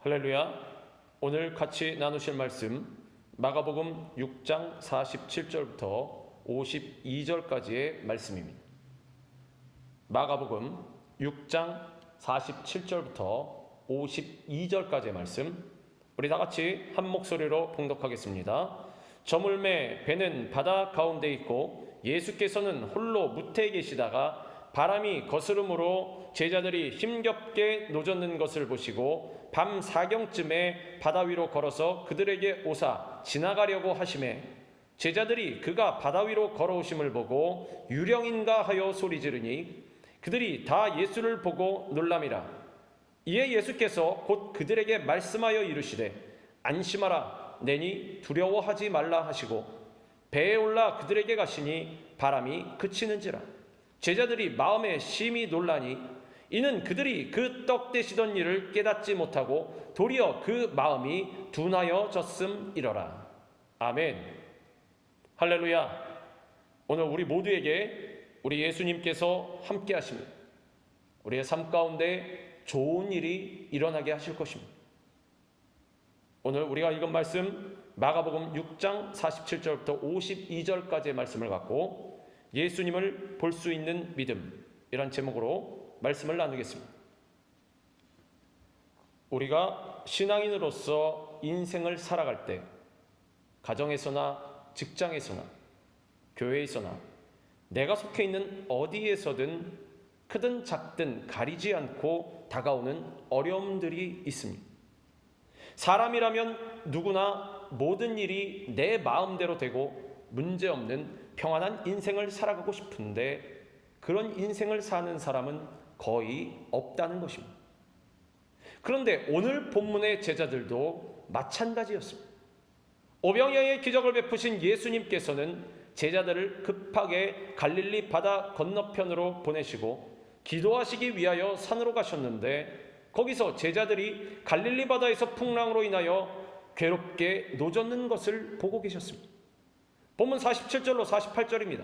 할렐루야. 오늘 같이 나누실 말씀 마가복음 6장 47절부터 52절까지의 말씀입니다. 마가복음 6장 47절부터 52절까지의 말씀, 우리 다 같이 한 목소리로 봉독하겠습니다. 저물매 배는 바다 가운데 있고 예수께서는 홀로 무태에 계시다가 바람이 거스름으로 제자들이 힘겹게 노젓는 것을 보시고 밤 사경쯤에 바다 위로 걸어서 그들에게 오사 지나가려고 하시매 제자들이 그가 바다 위로 걸어오심을 보고 유령인가 하여 소리지르니 그들이 다 예수를 보고 놀람이라. 이에 예수께서 곧 그들에게 말씀하여 이르시되 안심하라, 내니 두려워하지 말라 하시고 배에 올라 그들에게 가시니 바람이 그치는지라. 제자들이 마음에 심히 놀라니 이는 그들이 그 떡 되시던 일을 깨닫지 못하고 도리어 그 마음이 둔하여졌음이러라. 아멘. 할렐루야. 오늘 우리 모두에게 우리 예수님께서 함께 하십니다. 우리의 삶 가운데 좋은 일이 일어나게 하실 것입니다. 오늘 우리가 읽은 말씀 마가복음 6장 47절부터 52절까지의 말씀을 갖고 예수님을 볼 수 있는 믿음, 이런 제목으로 말씀을 나누겠습니다. 우리가 신앙인으로서 인생을 살아갈 때 가정에서나 직장에서나 교회에서나 내가 속해 있는 어디에서든 크든 작든 가리지 않고 다가오는 어려움들이 있습니다. 사람이라면 누구나 모든 일이 내 마음대로 되고 문제없는 평안한 인생을 살아가고 싶은데 그런 인생을 사는 사람은 거의 없다는 것입니다. 그런데 오늘 본문의 제자들도 마찬가지였습니다. 오병이어의 기적을 베푸신 예수님께서는 제자들을 급하게 갈릴리 바다 건너편으로 보내시고 기도하시기 위하여 산으로 가셨는데 거기서 제자들이 갈릴리 바다에서 풍랑으로 인하여 괴롭게 노젓는 것을 보고 계셨습니다. 본문 47절로 48절입니다.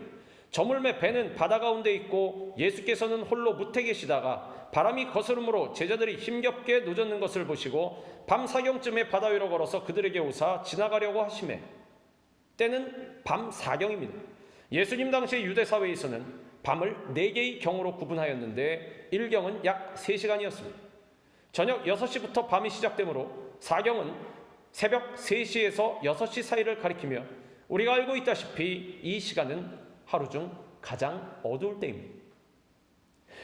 저물매 배는 바다 가운데 있고 예수께서는 홀로 무태 계시다가 바람이 거스름으로 제자들이 힘겹게 노젓는 것을 보시고 밤 사경쯤에 바다 위로 걸어서 그들에게 오사 지나가려고 하시매 때는 밤 사경입니다. 예수님 당시 유대 사회에서는 밤을 4개의 경으로 구분하였는데 1경은 약 3시간이었습니다. 저녁 6시부터 밤이 시작되므로 사경은 새벽 3시에서 6시 사이를 가리키며 우리가 알고 있다시피 이 시간은 하루 중 가장 어두울 때입니다.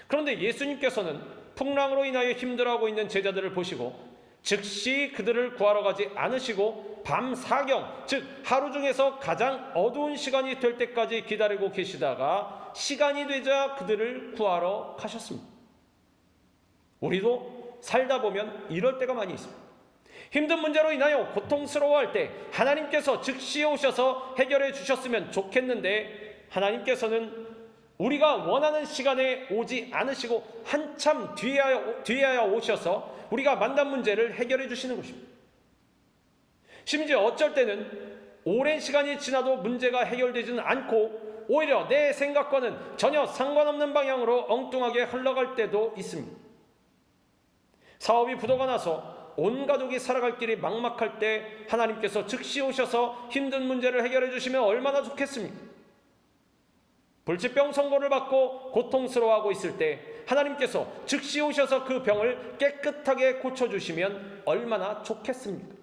그런데 예수님께서는 풍랑으로 인하여 힘들어하고 있는 제자들을 보시고 즉시 그들을 구하러 가지 않으시고 밤 사경, 즉 하루 중에서 가장 어두운 시간이 될 때까지 기다리고 계시다가 시간이 되자 그들을 구하러 가셨습니다. 우리도 살다 보면 이럴 때가 많이 있습니다. 힘든 문제로 인하여 고통스러워할 때 하나님께서 즉시 오셔서 해결해 주셨으면 좋겠는데 하나님께서는 우리가 원하는 시간에 오지 않으시고 한참 뒤에야 오셔서 우리가 만난 문제를 해결해 주시는 것입니다. 심지어 어쩔 때는 오랜 시간이 지나도 문제가 해결되지는 않고 오히려 내 생각과는 전혀 상관없는 방향으로 엉뚱하게 흘러갈 때도 있습니다. 사업이 부도가 나서 온 가족이 살아갈 길이 막막할 때 하나님께서 즉시 오셔서 힘든 문제를 해결해 주시면 얼마나 좋겠습니까? 불치병 선고를 받고 고통스러워하고 있을 때 하나님께서 즉시 오셔서 그 병을 깨끗하게 고쳐주시면 얼마나 좋겠습니까?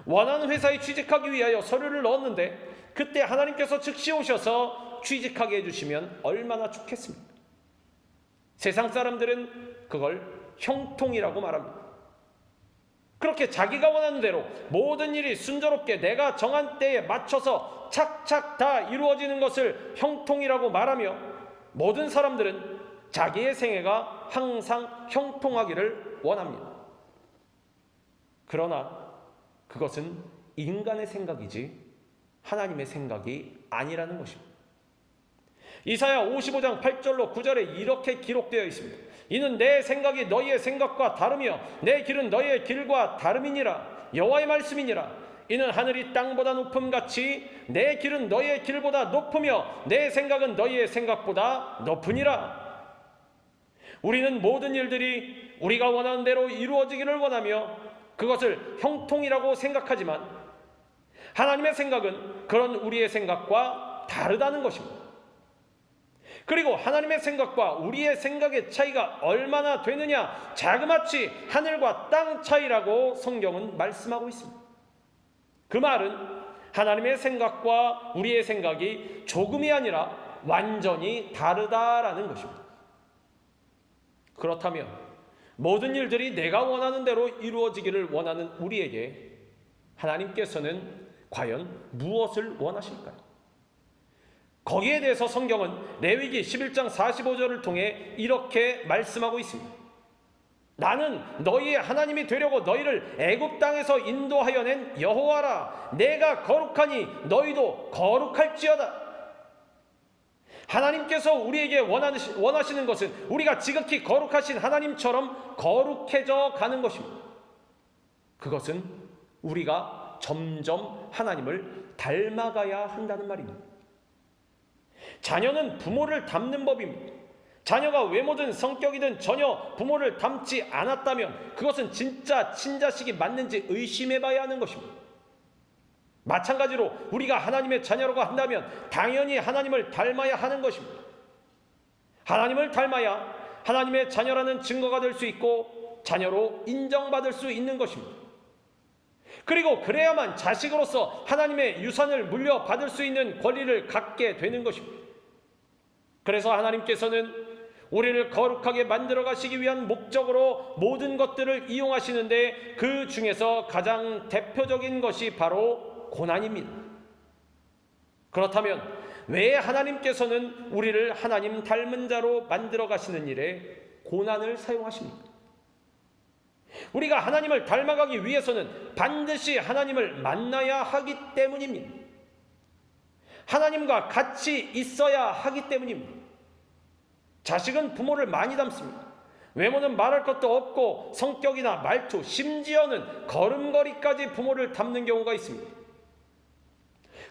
원하는 회사에 취직하기 위하여 서류를 넣었는데 그때 하나님께서 즉시 오셔서 취직하게 해주시면 얼마나 좋겠습니까? 세상 사람들은 그걸 형통이라고 말합니다. 그렇게 자기가 원하는 대로 모든 일이 순조롭게 내가 정한 때에 맞춰서 착착 다 이루어지는 것을 형통이라고 말하며 모든 사람들은 자기의 생애가 항상 형통하기를 원합니다. 그러나 그것은 인간의 생각이지 하나님의 생각이 아니라는 것입니다. 이사야 55장 8절로 9절에 이렇게 기록되어 있습니다. 이는 내 생각이 너희의 생각과 다르며 내 길은 너희의 길과 다름이니라. 여호와의 말씀이니라. 이는 하늘이 땅보다 높음같이 내 길은 너희의 길보다 높으며 내 생각은 너희의 생각보다 높으니라. 우리는 모든 일들이 우리가 원하는 대로 이루어지기를 원하며 그것을 형통이라고 생각하지만 하나님의 생각은 그런 우리의 생각과 다르다는 것입니다. 그리고 하나님의 생각과 우리의 생각의 차이가 얼마나 되느냐, 자그마치 하늘과 땅 차이라고 성경은 말씀하고 있습니다. 그 말은 하나님의 생각과 우리의 생각이 조금이 아니라 완전히 다르다라는 것입니다. 그렇다면 모든 일들이 내가 원하는 대로 이루어지기를 원하는 우리에게 하나님께서는 과연 무엇을 원하실까요? 거기에 대해서 성경은 레위기 11장 45절을 통해 이렇게 말씀하고 있습니다. 나는 너희의 하나님이 되려고 너희를 애굽 땅에서 인도하여 낸 여호와라. 내가 거룩하니 너희도 거룩할지어다. 하나님께서 우리에게 원하시는 것은 우리가 지극히 거룩하신 하나님처럼 거룩해져 가는 것입니다. 그것은 우리가 점점 하나님을 닮아가야 한다는 말입니다. 자녀는 부모를 닮는 법입니다. 자녀가 외모든 성격이든 전혀 부모를 닮지 않았다면 그것은 진짜 친자식이 맞는지 의심해 봐야 하는 것입니다. 마찬가지로 우리가 하나님의 자녀라고 한다면 당연히 하나님을 닮아야 하는 것입니다. 하나님을 닮아야 하나님의 자녀라는 증거가 될 수 있고 자녀로 인정받을 수 있는 것입니다. 그리고 그래야만 자식으로서 하나님의 유산을 물려받을 수 있는 권리를 갖게 되는 것입니다. 그래서 하나님께서는 우리를 거룩하게 만들어 가시기 위한 목적으로 모든 것들을 이용하시는데 그 중에서 가장 대표적인 것이 바로 고난입니다. 그렇다면 왜 하나님께서는 우리를 하나님 닮은 자로 만들어 가시는 일에 고난을 사용하십니까? 우리가 하나님을 닮아가기 위해서는 반드시 하나님을 만나야 하기 때문입니다. 하나님과 같이 있어야 하기 때문입니다. 자식은 부모를 많이 닮습니다. 외모는 말할 것도 없고 성격이나 말투, 심지어는 걸음걸이까지 부모를 닮는 경우가 있습니다.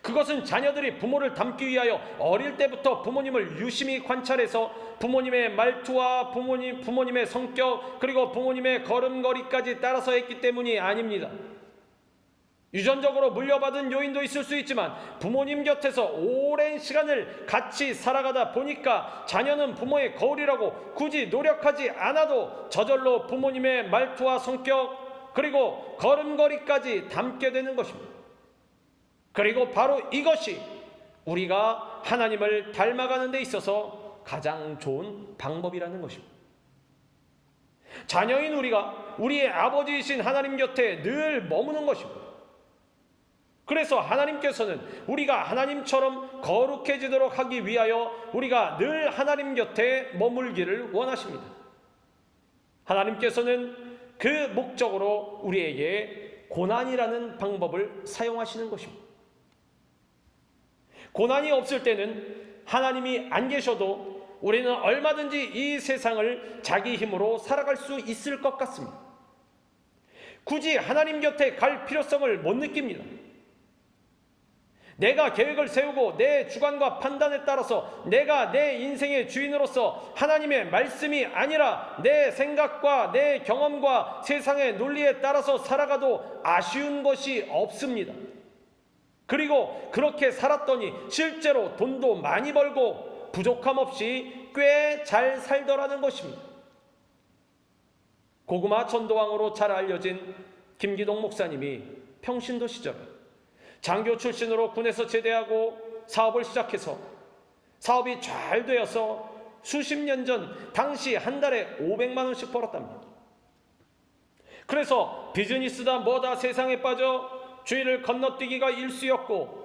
그것은 자녀들이 부모를 닮기 위하여 어릴 때부터 부모님을 유심히 관찰해서 부모님의 말투와 부모님의 성격 그리고 부모님의 걸음걸이까지 따라서 했기 때문이 아닙니다. 유전적으로 물려받은 요인도 있을 수 있지만 부모님 곁에서 오랜 시간을 같이 살아가다 보니까 자녀는 부모의 거울이라고 굳이 노력하지 않아도 저절로 부모님의 말투와 성격 그리고 걸음걸이까지 닮게 되는 것입니다. 그리고 바로 이것이 우리가 하나님을 닮아가는 데 있어서 가장 좋은 방법이라는 것입니다. 자녀인 우리가 우리의 아버지이신 하나님 곁에 늘 머무는 것입니다. 그래서 하나님께서는 우리가 하나님처럼 거룩해지도록 하기 위하여 우리가 늘 하나님 곁에 머물기를 원하십니다. 하나님께서는 그 목적으로 우리에게 고난이라는 방법을 사용하시는 것입니다. 고난이 없을 때는 하나님이 안 계셔도 우리는 얼마든지 이 세상을 자기 힘으로 살아갈 수 있을 것 같습니다. 굳이 하나님 곁에 갈 필요성을 못 느낍니다. 내가 계획을 세우고 내 주관과 판단에 따라서 내가 내 인생의 주인으로서 하나님의 말씀이 아니라 내 생각과 내 경험과 세상의 논리에 따라서 살아가도 아쉬운 것이 없습니다. 그리고 그렇게 살았더니 실제로 돈도 많이 벌고 부족함 없이 꽤 잘 살더라는 것입니다. 고구마 전도왕으로 잘 알려진 김기동 목사님이 평신도 시절에 장교 출신으로 군에서 제대하고 사업을 시작해서 사업이 잘 되어서 수십 년 전 당시 한 달에 500만 원씩 벌었답니다. 그래서 비즈니스다 뭐다 세상에 빠져 주위를 건너뛰기가 일쑤였고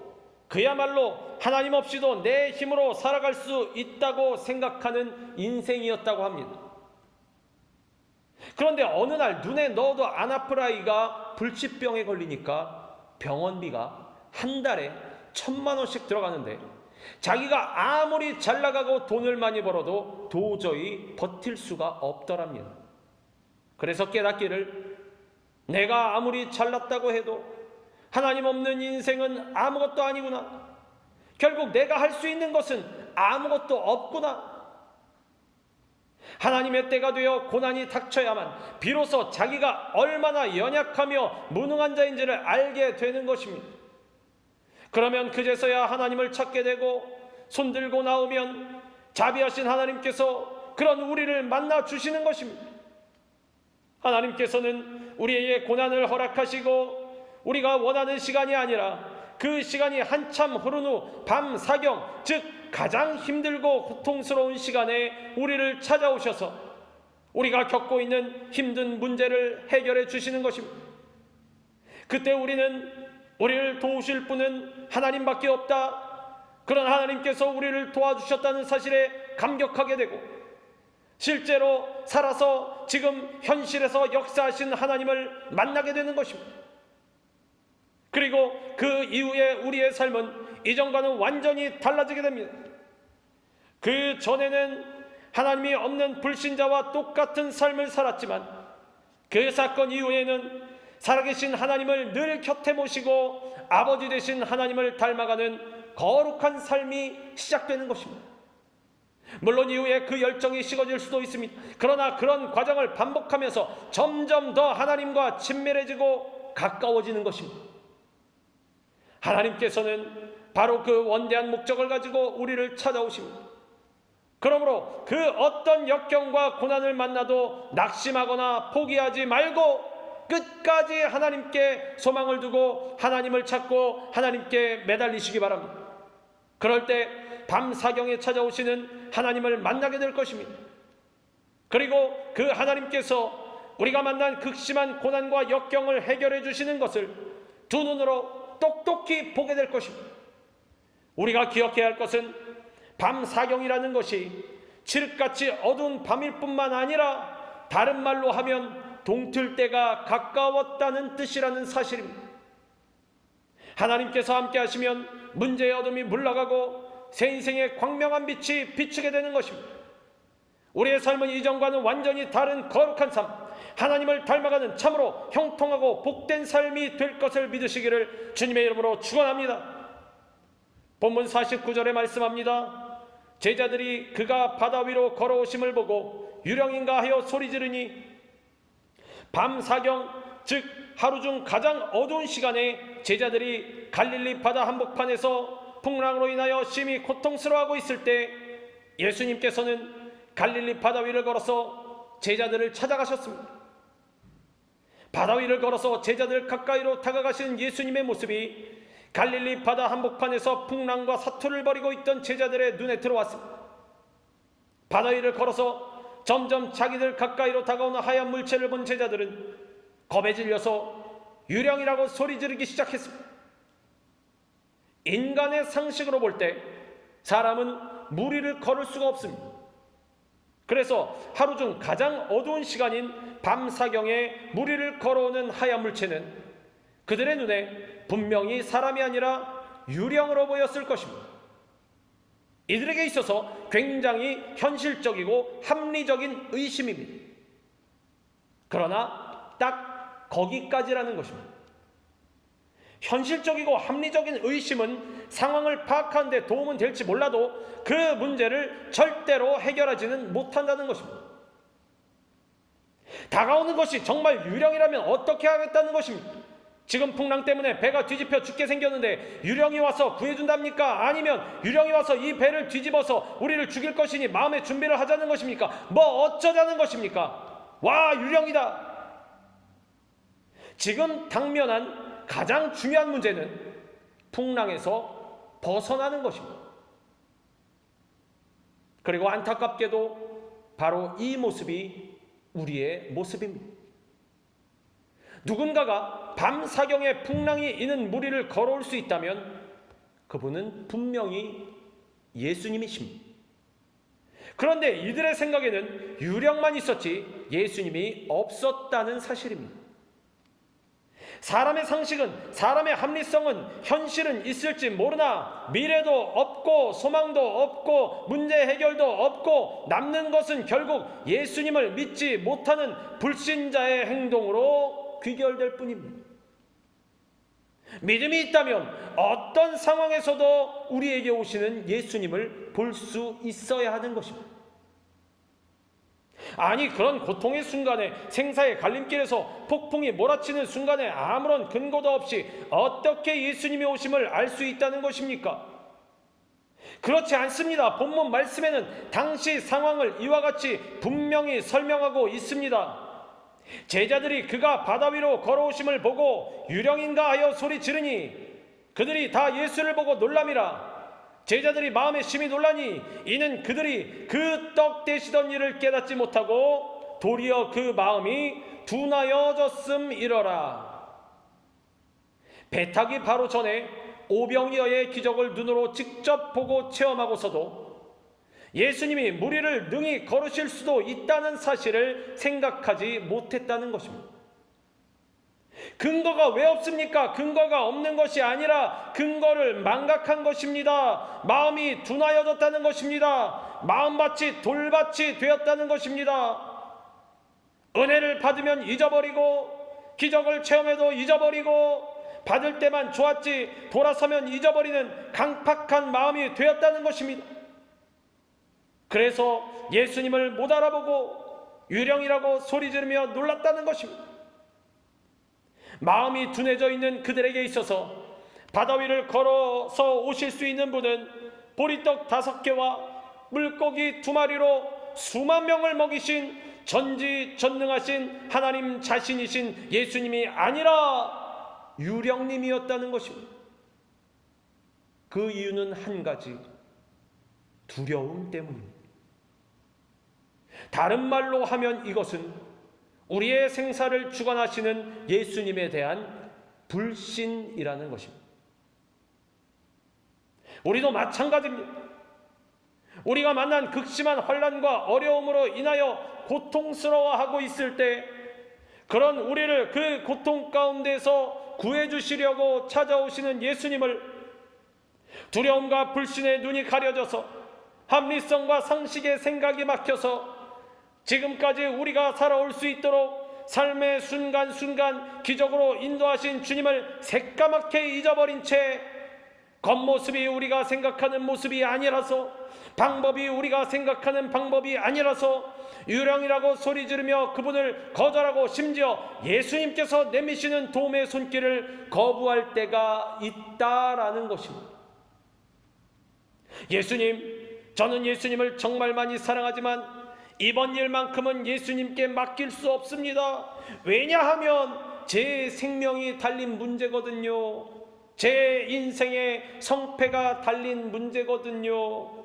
그야말로 하나님 없이도 내 힘으로 살아갈 수 있다고 생각하는 인생이었다고 합니다. 그런데 어느 날 눈에 넣어도 안 아플 아이가 불치병에 걸리니까 병원비가 한 달에 1,000만 원씩 들어가는데 자기가 아무리 잘 나가고 돈을 많이 벌어도 도저히 버틸 수가 없더랍니다. 그래서 깨닫기를 내가 아무리 잘났다고 해도 하나님 없는 인생은 아무것도 아니구나. 결국 내가 할 수 있는 것은 아무것도 없구나. 하나님의 때가 되어 고난이 닥쳐야만 비로소 자기가 얼마나 연약하며 무능한 자인지를 알게 되는 것입니다. 그러면 그제서야 하나님을 찾게 되고 손들고 나오면 자비하신 하나님께서 그런 우리를 만나 주시는 것입니다. 하나님께서는 우리에게 고난을 허락하시고 우리가 원하는 시간이 아니라 그 시간이 한참 흐른 후 밤 사경, 즉 가장 힘들고 고통스러운 시간에 우리를 찾아오셔서 우리가 겪고 있는 힘든 문제를 해결해 주시는 것입니다. 그때 우리는 우리를 도우실 분은 하나님밖에 없다, 그런 하나님께서 우리를 도와주셨다는 사실에 감격하게 되고 실제로 살아서 지금 현실에서 역사하신 하나님을 만나게 되는 것입니다. 그리고 그 이후에 우리의 삶은 이전과는 완전히 달라지게 됩니다. 그 전에는 하나님이 없는 불신자와 똑같은 삶을 살았지만 그 사건 이후에는 살아계신 하나님을 늘 곁에 모시고 아버지 되신 하나님을 닮아가는 거룩한 삶이 시작되는 것입니다. 물론 이후에 그 열정이 식어질 수도 있습니다. 그러나 그런 과정을 반복하면서 점점 더 하나님과 친밀해지고 가까워지는 것입니다. 하나님께서는 바로 그 원대한 목적을 가지고 우리를 찾아오십니다. 그러므로 그 어떤 역경과 고난을 만나도 낙심하거나 포기하지 말고 끝까지 하나님께 소망을 두고 하나님을 찾고 하나님께 매달리시기 바랍니다. 그럴 때 밤사경에 찾아오시는 하나님을 만나게 될 것입니다. 그리고 그 하나님께서 우리가 만난 극심한 고난과 역경을 해결해 주시는 것을 두 눈으로 똑똑히 보게 될 것입니다. 우리가 기억해야 할 것은 밤사경이라는 것이 칠흑같이 어두운 밤일 뿐만 아니라 다른 말로 하면 동틀 때가 가까웠다는 뜻이라는 사실입니다. 하나님께서 함께 하시면 문제의 어둠이 물러가고 새 인생의 광명한 빛이 비추게 되는 것입니다. 우리의 삶은 이전과는 완전히 다른 거룩한 삶, 하나님을 닮아가는 참으로 형통하고 복된 삶이 될 것을 믿으시기를 주님의 이름으로 축원합니다. 본문 49절에 말씀합니다. 제자들이 그가 바다 위로 걸어오심을 보고 유령인가 하여 소리 지르니 밤사경, 즉 하루 중 가장 어두운 시간에 제자들이 갈릴리 바다 한복판에서 풍랑으로 인하여 심히 고통스러워하고 있을 때 예수님께서는 갈릴리 바다 위를 걸어서 제자들을 찾아가셨습니다. 바다 위를 걸어서 제자들 가까이로 다가가시는 예수님의 모습이 갈릴리 바다 한복판에서 풍랑과 사투를 벌이고 있던 제자들의 눈에 들어왔습니다. 바다 위를 걸어서 점점 자기들 가까이로 다가오는 하얀 물체를 본 제자들은 겁에 질려서 유령이라고 소리 지르기 시작했습니다. 인간의 상식으로 볼 때 사람은 물 위를 걸을 수가 없습니다. 그래서 하루 중 가장 어두운 시간인 밤사경에 물 위를 걸어오는 하얀 물체는 그들의 눈에 분명히 사람이 아니라 유령으로 보였을 것입니다. 이들에게 있어서 굉장히 현실적이고 합리적인 의심입니다. 그러나 딱 거기까지라는 것입니다. 현실적이고 합리적인 의심은 상황을 파악하는 데 도움은 될지 몰라도 그 문제를 절대로 해결하지는 못한다는 것입니다. 다가오는 것이 정말 유령이라면 어떻게 하겠다는 것입니다. 지금 풍랑 때문에 배가 뒤집혀 죽게 생겼는데 유령이 와서 구해준답니까? 아니면 유령이 와서 이 배를 뒤집어서 우리를 죽일 것이니 마음의 준비를 하자는 것입니까? 뭐 어쩌자는 것입니까? 와, 유령이다. 지금 당면한 가장 중요한 문제는 풍랑에서 벗어나는 것입니다. 그리고 안타깝게도 바로 이 모습이 우리의 모습입니다. 누군가가 밤사경에 풍랑이 있는 물 위를 걸어올 수 있다면 그분은 분명히 예수님이십니다. 그런데 이들의 생각에는 유령만 있었지 예수님이 없었다는 사실입니다. 사람의 상식은, 사람의 합리성은, 현실은 있을지 모르나 미래도 없고 소망도 없고 문제 해결도 없고 남는 것은 결국 예수님을 믿지 못하는 불신자의 행동으로 귀결될 뿐입니다. 믿음이 있다면 어떤 상황에서도 우리에게 오시는 예수님을 볼 수 있어야 하는 것입니다. 아니, 그런 고통의 순간에, 생사의 갈림길에서 폭풍이 몰아치는 순간에 아무런 근거도 없이 어떻게 예수님의 오심을 알 수 있다는 것입니까? 그렇지 않습니다. 본문 말씀에는 당시 상황을 이와 같이 분명히 설명하고 있습니다. 제자들이 그가 바다 위로 걸어오심을 보고 유령인가 하여 소리 지르니 그들이 다 예수를 보고 놀람이라. 제자들이 마음에 심히 놀라니 이는 그들이 그 떡 되시던 일을 깨닫지 못하고 도리어 그 마음이 둔하여졌음이러라. 배 타기 바로 전에 오병이어의 기적을 눈으로 직접 보고 체험하고서도 예수님이 무리를 능히 걸으실 수도 있다는 사실을 생각하지 못했다는 것입니다. 근거가 왜 없습니까? 근거가 없는 것이 아니라 근거를 망각한 것입니다. 마음이 둔하여졌다는 것입니다. 마음밭이 돌밭이 되었다는 것입니다. 은혜를 받으면 잊어버리고 기적을 체험해도 잊어버리고 받을 때만 좋았지 돌아서면 잊어버리는 강팍한 마음이 되었다는 것입니다. 그래서 예수님을 못 알아보고 유령이라고 소리 지르며 놀랐다는 것입니다. 마음이 둔해져 있는 그들에게 있어서 바다 위를 걸어서 오실 수 있는 분은 보리떡 5개와 물고기 2마리로 수만 명을 먹이신 전지전능하신 하나님 자신이신 예수님이 아니라 유령님이었다는 것입니다. 그 이유는 한 가지, 두려움 때문입니다. 다른 말로 하면 이것은 우리의 생사를 주관하시는 예수님에 대한 불신이라는 것입니다. 우리도 마찬가지입니다. 우리가 만난 극심한 환난과 어려움으로 인하여 고통스러워하고 있을 때 그런 우리를 그 고통 가운데서 구해주시려고 찾아오시는 예수님을 두려움과 불신의 눈이 가려져서 합리성과 상식의 생각이 막혀서 지금까지 우리가 살아올 수 있도록 삶의 순간순간 기적으로 인도하신 주님을 새까맣게 잊어버린 채 겉모습이 우리가 생각하는 모습이 아니라서 방법이 우리가 생각하는 방법이 아니라서 유령이라고 소리 지르며 그분을 거절하고 심지어 예수님께서 내미시는 도움의 손길을 거부할 때가 있다라는 것입니다. 예수님, 저는 예수님을 정말 많이 사랑하지만 이번 일만큼은 예수님께 맡길 수 없습니다. 왜냐하면 제 생명이 달린 문제거든요. 제 인생의 성패가 달린 문제거든요.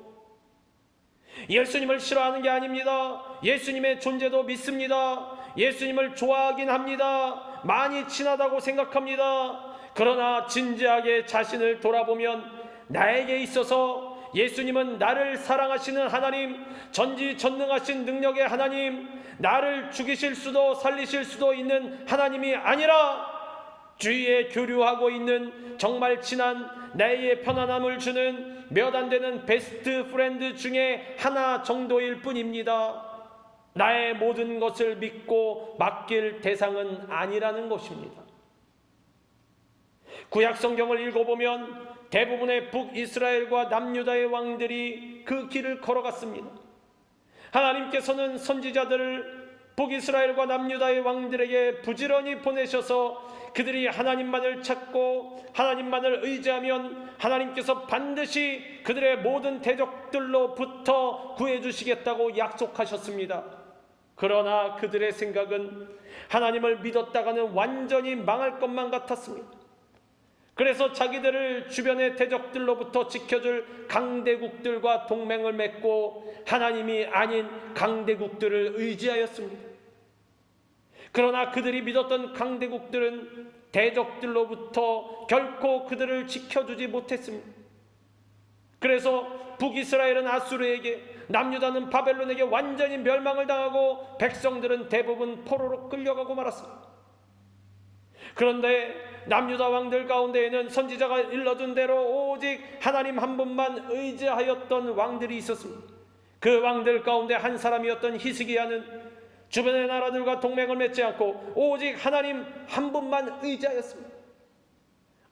예수님을 싫어하는 게 아닙니다. 예수님의 존재도 믿습니다. 예수님을 좋아하긴 합니다. 많이 친하다고 생각합니다. 그러나 진지하게 자신을 돌아보면 나에게 있어서 예수님은 나를 사랑하시는 하나님, 전지전능하신 능력의 하나님, 나를 죽이실 수도 살리실 수도 있는 하나님이 아니라 주위에 교류하고 있는 정말 친한 나의 편안함을 주는 몇 안 되는 베스트 프렌드 중에 하나 정도일 뿐입니다. 나의 모든 것을 믿고 맡길 대상은 아니라는 것입니다. 구약 성경을 읽어보면 대부분의 북이스라엘과 남유다의 왕들이 그 길을 걸어갔습니다. 하나님께서는 선지자들을 북이스라엘과 남유다의 왕들에게 부지런히 보내셔서 그들이 하나님만을 찾고 하나님만을 의지하면 하나님께서 반드시 그들의 모든 대적들로부터 구해주시겠다고 약속하셨습니다. 그러나 그들의 생각은 하나님을 믿었다가는 완전히 망할 것만 같았습니다. 그래서 자기들을 주변의 대적들로부터 지켜줄 강대국들과 동맹을 맺고 하나님이 아닌 강대국들을 의지하였습니다. 그러나 그들이 믿었던 강대국들은 대적들로부터 결코 그들을 지켜주지 못했습니다. 그래서 북이스라엘은 아수르에게, 남유다는 바벨론에게 완전히 멸망을 당하고 백성들은 대부분 포로로 끌려가고 말았습니다. 그런데 남유다 왕들 가운데에는 선지자가 일러준 대로 오직 하나님 한 분만 의지하였던 왕들이 있었습니다. 그 왕들 가운데 한 사람이었던 히스기야는 주변의 나라들과 동맹을 맺지 않고 오직 하나님 한 분만 의지하였습니다.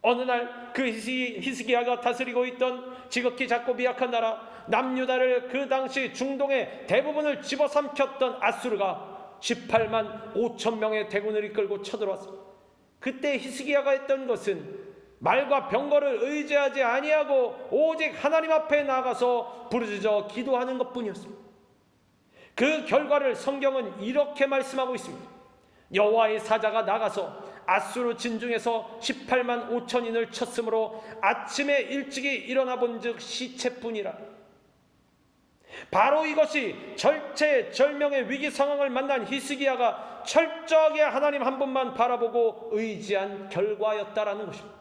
어느 날 그 히스기야가 다스리고 있던 지극히 작고 미약한 나라 남유다를 그 당시 중동의 대부분을 집어삼켰던 아수르가 18만 5천 명의 대군을 이끌고 쳐들어왔습니다. 그때 히스기야가 했던 것은 말과 병거를 의지하지 아니하고 오직 하나님 앞에 나가서 부르짖어 기도하는 것뿐이었습니다. 그 결과를 성경은 이렇게 말씀하고 있습니다. 여호와의 사자가 나가서 아수르 진중에서 18만 5천인을 쳤으므로 아침에 일찍이 일어나 본즉 시체뿐이라. 바로 이것이 절체절명의 위기 상황을 만난 히스기야가 철저하게 하나님 한 분만 바라보고 의지한 결과였다라는 것입니다.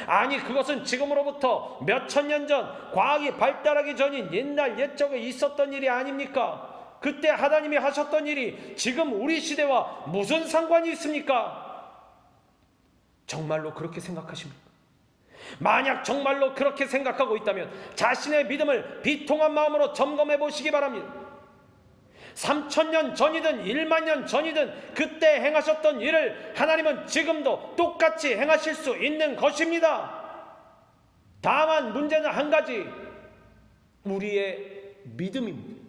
아니, 그것은 지금으로부터 몇천 년 전, 과학이 발달하기 전인 옛날 옛적에 있었던 일이 아닙니까? 그때 하나님이 하셨던 일이 지금 우리 시대와 무슨 상관이 있습니까? 정말로 그렇게 생각하십니까? 만약 정말로 그렇게 생각하고 있다면 자신의 믿음을 비통한 마음으로 점검해 보시기 바랍니다. 3,000년 전이든 1만 년 전이든 그때 행하셨던 일을 하나님은 지금도 똑같이 행하실 수 있는 것입니다. 다만 문제는 한 가지, 우리의 믿음입니다.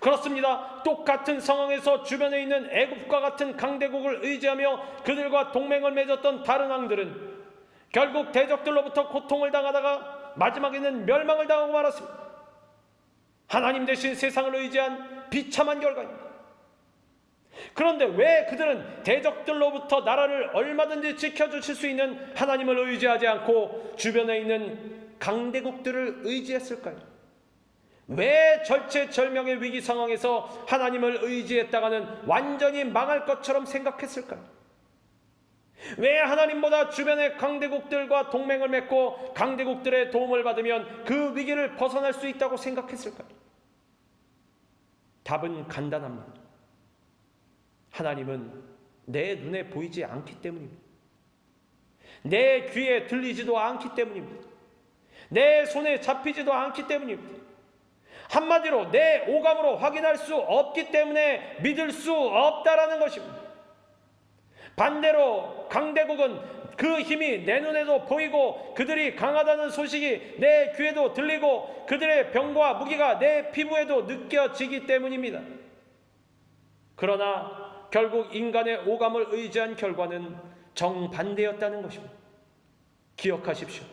그렇습니다. 똑같은 상황에서 주변에 있는 애굽과 같은 강대국을 의지하며 그들과 동맹을 맺었던 다른 왕들은 결국 대적들로부터 고통을 당하다가 마지막에는 멸망을 당하고 말았습니다. 하나님 대신 세상을 의지한 비참한 결과입니다. 그런데 왜 그들은 대적들로부터 나라를 얼마든지 지켜주실 수 있는 하나님을 의지하지 않고 주변에 있는 강대국들을 의지했을까요? 왜 절체절명의 위기 상황에서 하나님을 의지했다가는 완전히 망할 것처럼 생각했을까요? 왜 하나님보다 주변의 강대국들과 동맹을 맺고 강대국들의 도움을 받으면 그 위기를 벗어날 수 있다고 생각했을까요? 답은 간단합니다. 하나님은 내 눈에 보이지 않기 때문입니다. 내 귀에 들리지도 않기 때문입니다. 내 손에 잡히지도 않기 때문입니다. 한마디로 내 오감으로 확인할 수 없기 때문에 믿을 수 없다라는 것입니다. 반대로 강대국은 그 힘이 내 눈에도 보이고 그들이 강하다는 소식이 내 귀에도 들리고 그들의 병과 무기가 내 피부에도 느껴지기 때문입니다. 그러나 결국 인간의 오감을 의지한 결과는 정반대였다는 것입니다. 기억하십시오.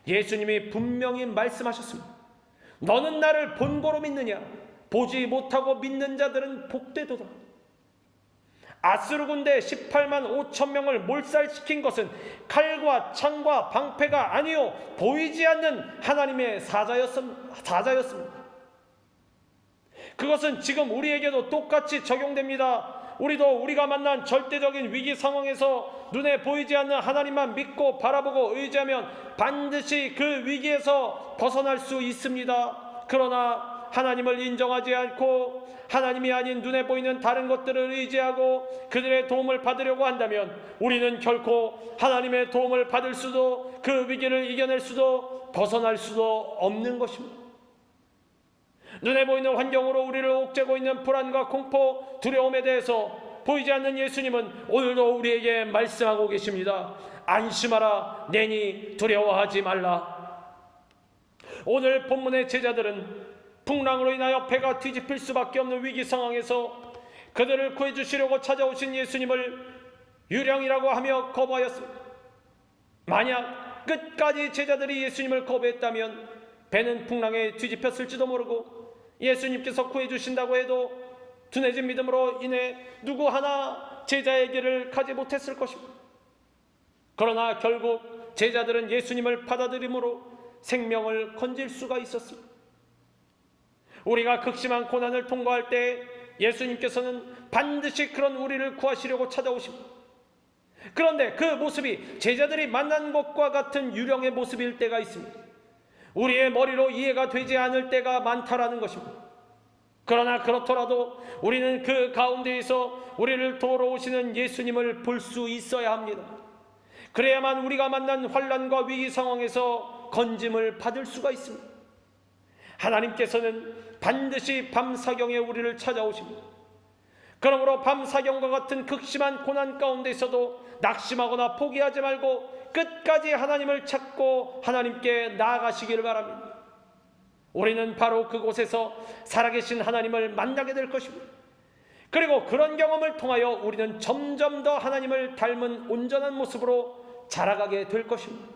예수님이 분명히 말씀하셨습니다. 너는 나를 본고로 믿느냐? 보지 못하고 믿는 자들은 복되도다. 아수르 군대 18만 5천 명을 몰살시킨 것은 칼과 창과 방패가 아니요 보이지 않는 하나님의 사자였습니다. 그것은 지금 우리에게도 똑같이 적용됩니다. 우리도 우리가 만난 절대적인 위기 상황에서 눈에 보이지 않는 하나님만 믿고 바라보고 의지하면 반드시 그 위기에서 벗어날 수 있습니다. 그러나 하나님을 인정하지 않고 하나님이 아닌 눈에 보이는 다른 것들을 의지하고 그들의 도움을 받으려고 한다면 우리는 결코 하나님의 도움을 받을 수도 그 위기를 이겨낼 수도 벗어날 수도 없는 것입니다. 눈에 보이는 환경으로 우리를 옥죄고 있는 불안과 공포, 두려움에 대해서 보이지 않는 예수님은 오늘도 우리에게 말씀하고 계십니다. 안심하라, 내니 두려워하지 말라. 오늘 본문의 제자들은 풍랑으로 인하여 배가 뒤집힐 수밖에 없는 위기 상황에서 그들을 구해주시려고 찾아오신 예수님을 유령이라고 하며 거부하였습니다. 만약 끝까지 제자들이 예수님을 거부했다면 배는 풍랑에 뒤집혔을지도 모르고 예수님께서 구해주신다고 해도 둔해진 믿음으로 인해 누구 하나 제자의 길을 가지 못했을 것입니다. 그러나 결국 제자들은 예수님을 받아들임으로 생명을 건질 수가 있었습니다. 우리가 극심한 고난을 통과할 때 예수님께서는 반드시 그런 우리를 구하시려고 찾아오십니다. 그런데 그 모습이 제자들이 만난 것과 같은 유령의 모습일 때가 있습니다. 우리의 머리로 이해가 되지 않을 때가 많다라는 것입니다. 그러나 그렇더라도 우리는 그 가운데에서 우리를 도우러 오시는 예수님을 볼 수 있어야 합니다. 그래야만 우리가 만난 환난과 위기 상황에서 건짐을 받을 수가 있습니다. 하나님께서는 반드시 밤사경에 우리를 찾아오십니다. 그러므로 밤사경과 같은 극심한 고난 가운데서도 낙심하거나 포기하지 말고 끝까지 하나님을 찾고 하나님께 나아가시기를 바랍니다. 우리는 바로 그곳에서 살아계신 하나님을 만나게 될 것입니다. 그리고 그런 경험을 통하여 우리는 점점 더 하나님을 닮은 온전한 모습으로 자라가게 될 것입니다.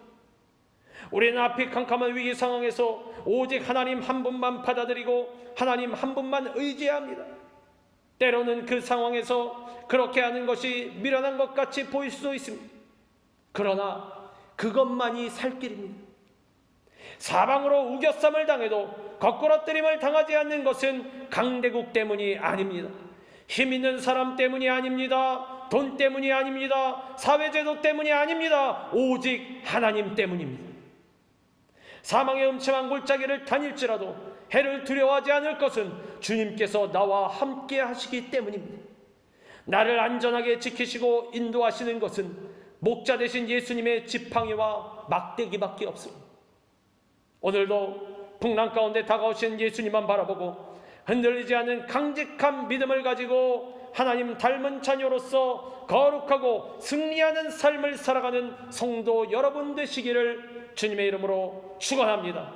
우리는 앞이 캄캄한 위기 상황에서 오직 하나님 한 분만 받아들이고 하나님 한 분만 의지해야 합니다. 때로는 그 상황에서 그렇게 하는 것이 미련한 것 같이 보일 수도 있습니다. 그러나 그것만이 살 길입니다. 사방으로 우겨쌈을 당해도 거꾸러뜨림을 당하지 않는 것은 강대국 때문이 아닙니다. 힘 있는 사람 때문이 아닙니다. 돈 때문이 아닙니다. 사회제도 때문이 아닙니다. 오직 하나님 때문입니다. 사망의 음침한 골짜기를 다닐지라도 해를 두려워하지 않을 것은 주님께서 나와 함께 하시기 때문입니다. 나를 안전하게 지키시고 인도하시는 것은 목자 되신 예수님의 지팡이와 막대기밖에 없습니다. 오늘도 풍랑 가운데 다가오신 예수님만 바라보고 흔들리지 않는 강직한 믿음을 가지고 하나님 닮은 자녀로서 거룩하고 승리하는 삶을 살아가는 성도 여러분 되시기를 주님의 이름으로 축원합니다.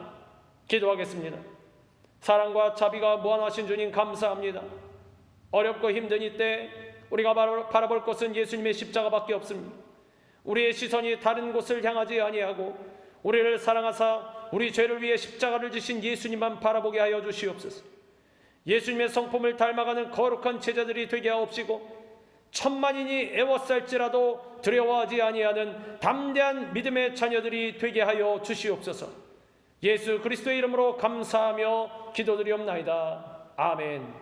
기도하겠습니다. 사랑과 자비가 무한하신 주님 감사합니다. 어렵고 힘든 이때 우리가 바라볼 것은 예수님의 십자가밖에 없습니다. 우리의 시선이 다른 곳을 향하지 아니하고 우리를 사랑하사 우리 죄를 위해 십자가를 지신 예수님만 바라보게 하여 주시옵소서. 예수님의 성품을 닮아가는 거룩한 제자들이 되게 하옵시고 천만인이 애워쌀지라도 두려워하지 아니하는 담대한 믿음의 자녀들이 되게 하여 주시옵소서. 예수 그리스도의 이름으로 감사하며 기도드리옵나이다. 아멘.